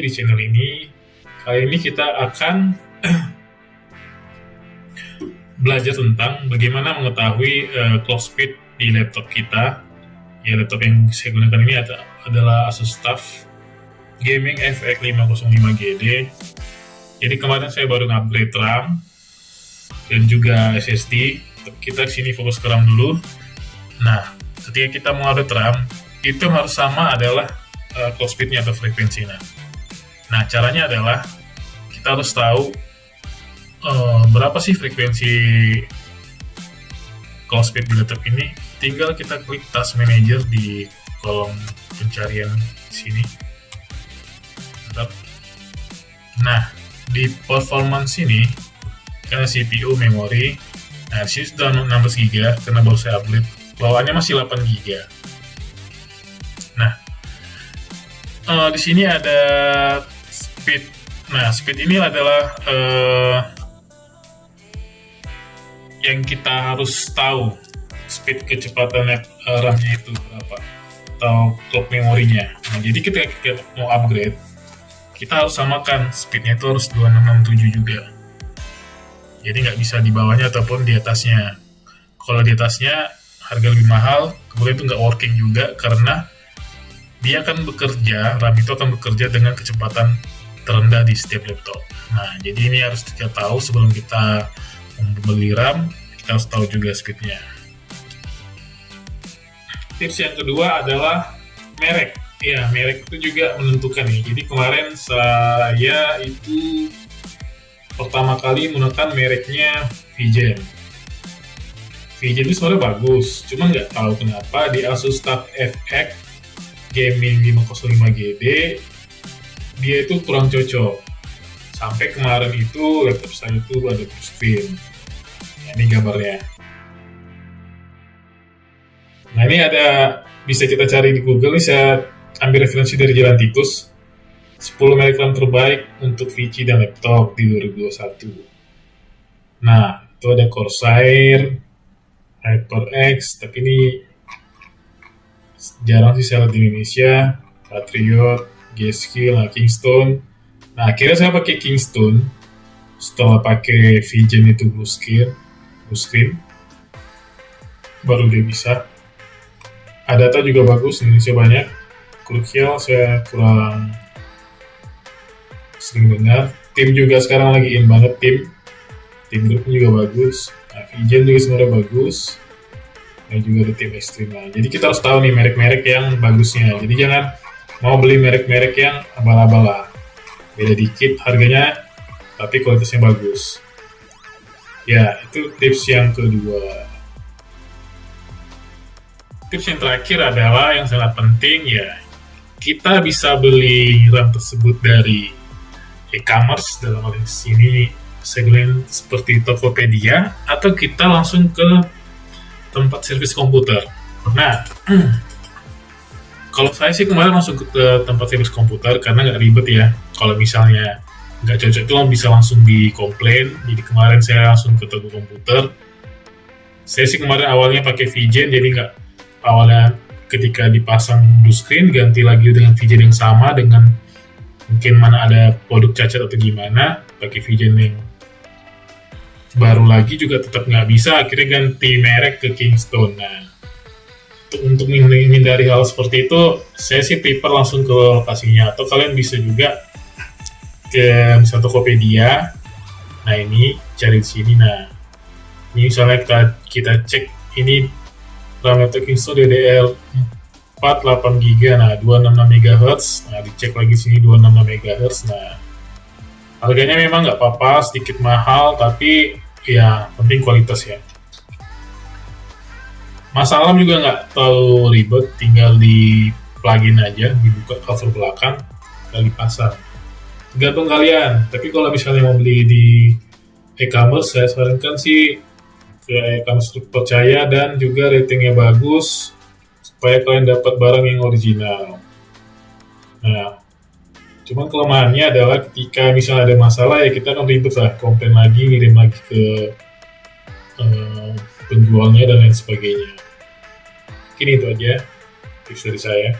di channel ini. Kali ini kita akan belajar tentang bagaimana mengetahui clock speed di laptop kita. Ya, laptop yang saya gunakan ini adalah Asus TUF Gaming FX 505GD. Jadi kemarin saya baru upgrade RAM dan juga SSD. Kita sini fokus ke RAM dulu. Nah, ketika kita mau upgrade RAM, itu harus sama adalah clock speednya atau frekuensinya. Nah, caranya adalah kita harus tahu berapa sih frekuensi clock speed di laptop ini. Tinggal kita klik Task Manager di kolom pencarian sini. Nah, di performance ini karena CPU, memori, nah sini sudah 16 GB karena baru saya upgrade. Bawaannya masih 8 GB. Nah, di sini ada speed. Nah, speed ini adalah yang kita harus tahu speed kecepatan RAM-nya itu berapa atau clock memorinya. Nah, jadi ketika kita mau upgrade, kita harus samakan speednya itu harus 2667 juga. Jadi nggak bisa di bawahnya ataupun di atasnya. Kalau di atasnya harga lebih mahal, kemudian itu nggak working juga karena dia akan bekerja, RAM itu akan bekerja dengan kecepatan terendah di setiap laptop. Nah, jadi ini harus kita tahu sebelum kita membeli RAM, kita harus tahu juga speednya. Tips yang kedua adalah merek. Ya, merek itu juga menentukan nih. Jadi kemarin saya itu pertama kali menggunakan mereknya VGen. VGen itu sebenarnya bagus, cuma nggak tahu kenapa di Asus TUF FX Gaming 505GD dia itu kurang cocok. Sampai kemarin itu laptop saya itu ada blue screen. Nah, ini gambarnya. Nah, ini ada, bisa kita cari di Google. Ini saya ambil referensi dari Jalan Tikus. 10 merek RAM terbaik untuk PC dan laptop di 2021. Nah, itu ada Corsair, HyperX, tapi ini jarang sih saya lihat di Indonesia. Patriot, G-Skill, Kingston. Nah, akhirnya saya pakai Kingston setelah pakai VGen itu blue screen, baru dia bisa. Adata juga bagus, Indonesia banyak. Crucial saya kurang sering dengar. Tim juga sekarang lagi in banget, tim group juga bagus. Nah, VGen juga sebenarnya bagus. Dan juga ada tim Extreme. Nah, jadi kita harus tahu nih merek-merek yang bagusnya. Jadi jangan mau beli merek-merek yang abal-abal lah. Beda dikit harganya, tapi kualitasnya bagus. Ya, itu tips yang kedua. Tips yang terakhir adalah yang sangat penting, ya kita bisa beli RAM tersebut dari e-commerce, dalam hal ini segmen seperti Tokopedia, atau kita langsung ke tempat servis komputer. Nah, kalau saya sih kemarin langsung ke tempat servis komputer karena nggak ribet ya. Kalau misalnya nggak cocok itu bisa langsung dikomplain. Jadi kemarin saya langsung ke toko komputer. Saya sih kemarin awalnya pakai VGen, jadi nggak awalnya ketika dipasang blue screen ganti lagi dengan VGen yang sama, dengan mungkin mana ada produk cacat atau gimana, pakai VGen yang baru lagi juga tetap nggak bisa, akhirnya ganti merek ke Kingston. Nah, untuk menghindari hal seperti itu, saya sih prefer langsung ke lokasinya, atau kalian bisa juga ke misalnya Tokopedia. Nah, ini cari di sini. Nah, ini misalnya kita cek ini RAM laptop Kingston DDR4 8GB, nah 266 MHz. Nah, dicek lagi sini 266 MHz. Nah, harganya memang nggak apa-apa, sedikit mahal, tapi ya penting kualitas ya. Masalah juga nggak terlalu ribet, tinggal di plugin aja, dibuka cover belakang, tinggal dipasang. Tergantung kalian, tapi kalau misalnya mau beli di e-commerce, saya sarankan sih ke e-commerce percaya dan juga ratingnya bagus, supaya kalian dapat barang yang original. Nah, cuman kelemahannya adalah ketika misalnya ada masalah, ya kita kan ribet lah, komplain lagi, ngirim lagi ke penjualnya dan lain sebagainya. Mungkin itu aja tips dari saya.